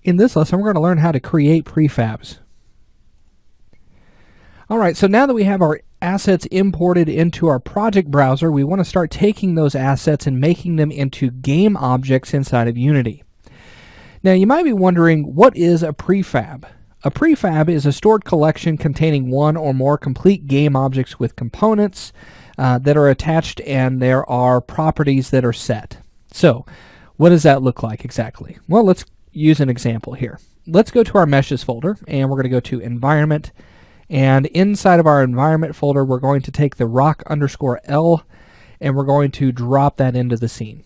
In this lesson, we're going to learn how to create prefabs. Alright, so now that we have our assets imported into our project browser, we want to start taking those assets and making them into game objects inside of Unity. Now you might be wondering, what is a prefab? A prefab is a stored collection containing one or more complete game objects with components that are attached, and there are properties that are set. So what does that look like exactly? Well, let's use an example here. Let's go to our meshes folder, and we're going to go to environment, and inside of our environment folder we're going to take the rock_L and we're going to drop that into the scene.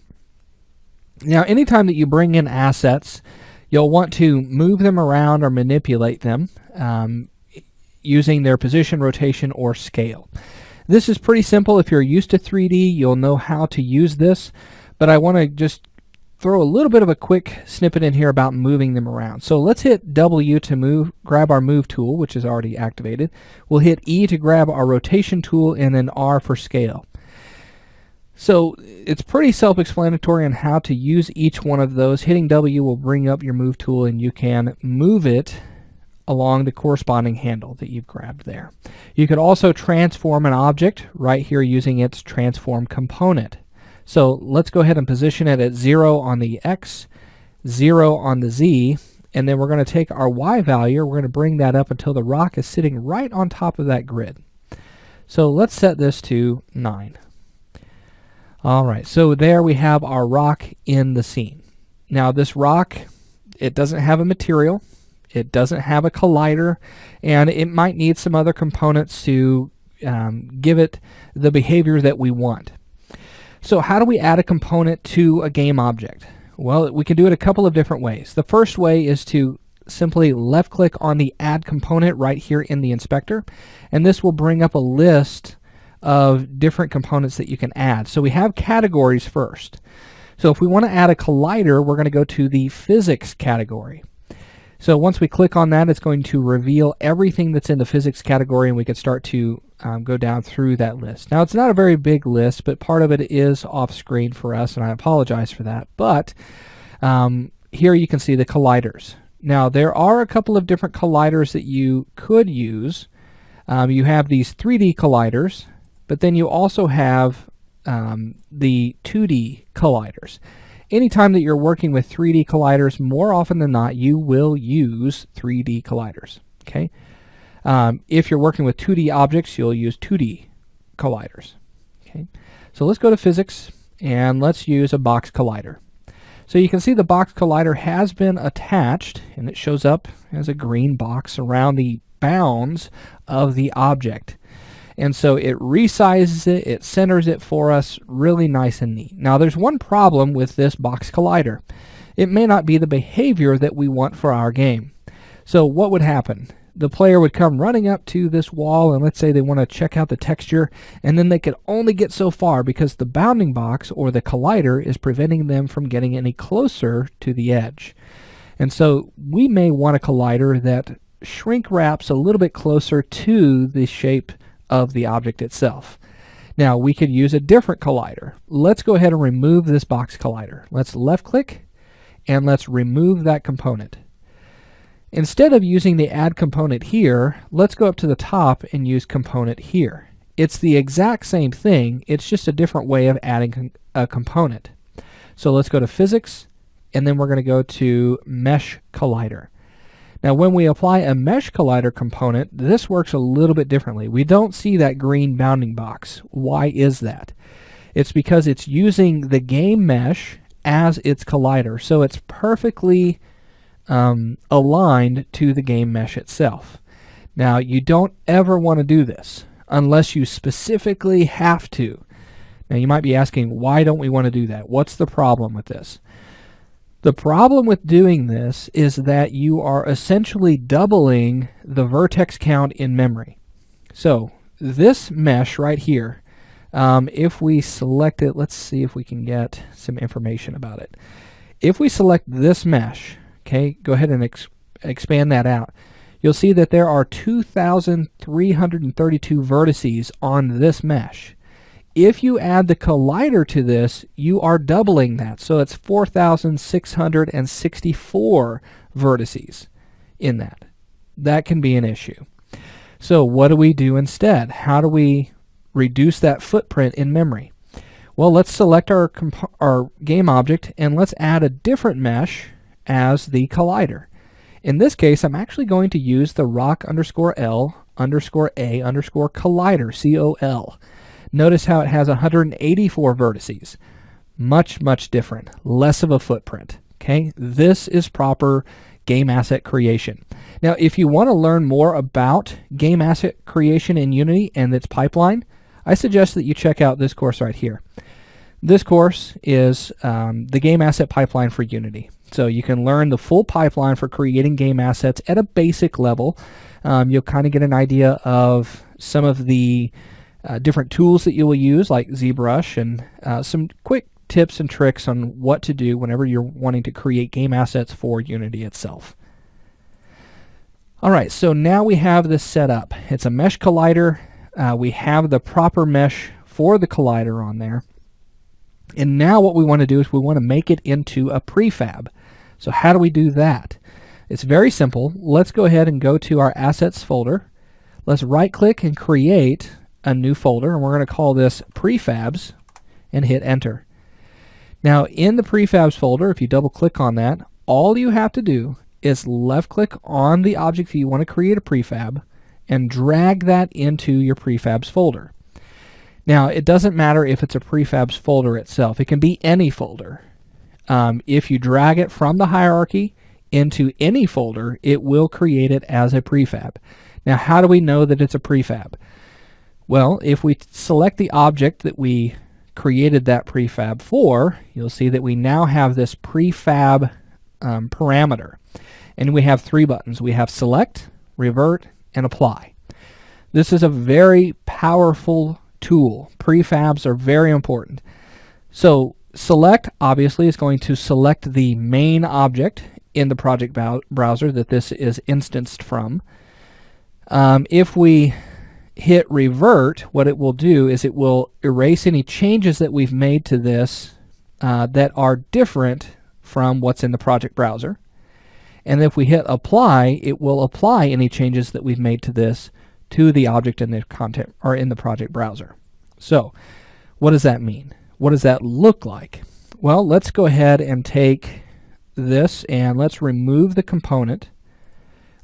Now anytime that you bring in assets, you'll want to move them around or manipulate them using their position, rotation, or scale. This is pretty simple. If you're used to 3D, you'll know how to use this, but I want to just throw a little bit of a quick snippet in here about moving them around. So let's hit W to grab our move tool, which is already activated. We'll hit E to grab our rotation tool, and then R for scale. So it's pretty self-explanatory on how to use each one of those. Hitting W will bring up your move tool, and you can move it along the corresponding handle that you've grabbed there. You could also transform an object right here using its transform component. So let's go ahead and position it at 0 on the X, 0 on the Z, and then we're going to take our Y value, we're going to bring that up until the rock is sitting right on top of that grid. So let's set this to 9. Alright, so there we have our rock in the scene. Now this rock, it doesn't have a material, it doesn't have a collider, and it might need some other components to give it the behavior that we want. So how do we add a component to a game object? Well, we can do it a couple of different ways. The first way is to simply left click on the add component right here in the inspector, and this will bring up a list of different components that you can add. So we have categories first. So if we want to add a collider, we're going to go to the physics category. So once we click on that, it's going to reveal everything that's in the physics category, and we can start to go down through that list. Now it's not a very big list, but part of it is off screen for us, and I apologize for that. But here you can see the colliders. Now there are a couple of different colliders that you could use. You have these 3D colliders, but then you also have the 2D colliders. Anytime that you're working with 3D colliders, more often than not, you will use 3D colliders. Okay. If you're working with 2D objects, you'll use 2D colliders. Okay. So let's go to physics, and let's use a box collider. So you can see the box collider has been attached, and it shows up as a green box around the bounds of the object. And so it resizes it, it centers it for us, really nice and neat. Now there's one problem with this box collider. It may not be the behavior that we want for our game. So what would happen? The player would come running up to this wall, and let's say they want to check out the texture, and then they could only get so far because the bounding box or the collider is preventing them from getting any closer to the edge. And so we may want a collider that shrink wraps a little bit closer to the shape of the object itself. Now we could use a different collider. Let's go ahead and remove this box collider. Let's left click and let's remove that component. Instead of using the add component here, let's go up to the top and use component here. It's the exact same thing, it's just a different way of adding a component. So let's go to physics, and then we're going to go to mesh collider. Now when we apply a mesh collider component, this works a little bit differently. We don't see that green bounding box. Why is that? It's because it's using the game mesh as its collider, so it's perfectly aligned to the game mesh itself. Now you don't ever want to do this unless you specifically have to. Now you might be asking, why don't we want to do that? What's the problem with this? The problem with doing this is that you are essentially doubling the vertex count in memory. So this mesh right here, if we select it, let's see if we can get some information about it. If we select this mesh, okay, go ahead and expand that out, you'll see that there are 2,332 vertices on this mesh. If you add the collider to this, you are doubling that. So it's 4,664 vertices in that. That can be an issue. So what do we do instead? How do we reduce that footprint in memory? Well, let's select our game object and let's add a different mesh as the collider. In this case, I'm actually going to use the rock_L_A_collider, COL. Notice how it has 184 vertices. Much different, less of a footprint. Okay, this is proper game asset creation. Now, if you want to learn more about game asset creation in Unity and its pipeline, I suggest that you check out this course right here. This course is the game asset pipeline for Unity. So you can learn the full pipeline for creating game assets at a basic level. You'll kind of get an idea of some of the different tools that you will use, like ZBrush, and some quick tips and tricks on what to do whenever you're wanting to create game assets for Unity itself. Alright, so now we have this set up. It's a mesh collider. We have the proper mesh for the collider on there. And now what we want to do is we want to make it into a prefab. So how do we do that? It's very simple. Let's go ahead and go to our assets folder. Let's right click and create a new folder, and we're going to call this prefabs and hit enter. Now in the prefabs folder, if you double click on that, all you have to do is left click on the object that you want to create a prefab and drag that into your prefabs folder. Now it doesn't matter if it's a prefabs folder itself. It can be any folder. If you drag it from the hierarchy into any folder, it will create it as a prefab. Now how do we know that it's a prefab? Well, if we select the object that we created that prefab for, you'll see that we now have this prefab parameter. And we have three buttons. We have select, revert, and apply. This is a very powerful tool. Prefabs are very important. So select obviously is going to select the main object in the project browser that this is instanced from. If we hit revert, what it will do is it will erase any changes that we've made to this that are different from what's in the project browser. And if we hit apply, it will apply any changes that we've made to this to the object in the content or in the project browser. So what does that mean? What does that look like? Well, let's go ahead and take this and let's remove the component.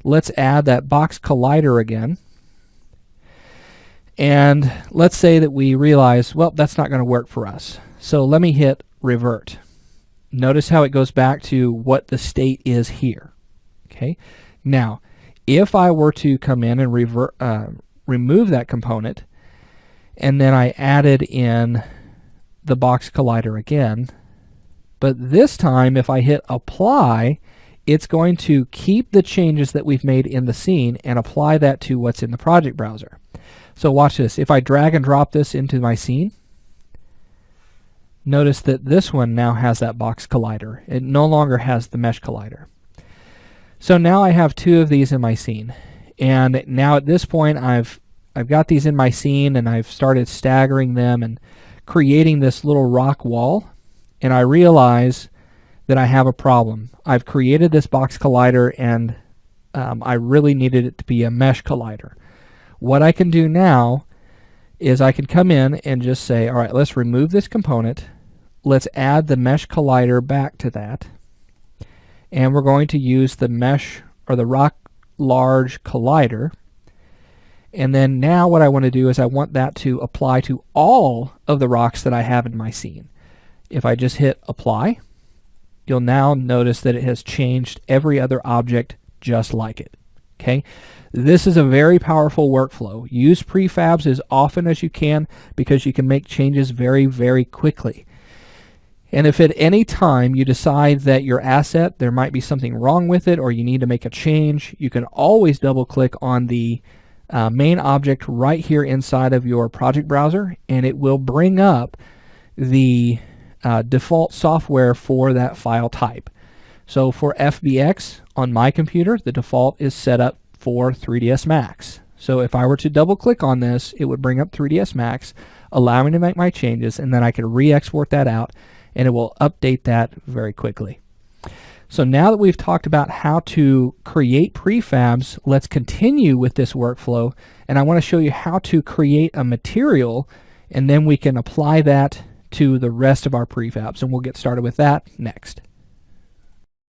Let's add that box collider again. And let's say that we realize, well, that's not going to work for us. So let me hit revert. Notice how it goes back to what the state is here. Okay. Now, if I were to come in and remove that component, and then I added in the box collider again, but this time if I hit apply, it's going to keep the changes that we've made in the scene and apply that to what's in the project browser. So watch this. If I drag and drop this into my scene, notice that this one now has that box collider. It no longer has the mesh collider. So now I have two of these in my scene. And now at this point I've got these in my scene and I've started staggering them and creating this little rock wall, and I realize that I have a problem. I've created this box collider and I really needed it to be a mesh collider. What I can do now is I can come in and just say, all right, let's remove this component. Let's add the mesh collider back to that. And we're going to use the mesh or the rock large collider. And then now what I want to do is I want that to apply to all of the rocks that I have in my scene. If I just hit apply, you'll now notice that it has changed every other object just like it. Okay? This is a very powerful workflow. Use prefabs as often as you can because you can make changes very quickly. And if at any time you decide that your asset, there might be something wrong with it or you need to make a change, you can always double click on the main object right here inside of your project browser, and it will bring up the default software for that file type. So for FBX on my computer, the default is set up for 3ds Max. So if I were to double click on this, it would bring up 3ds Max. allow me to make my changes, and then I can re-export that out and it will update that very quickly. So now that we've talked about how to create prefabs, let's continue with this workflow, and I want to show you how to create a material, and then we can apply that to the rest of our prefabs, and we'll get started with that next.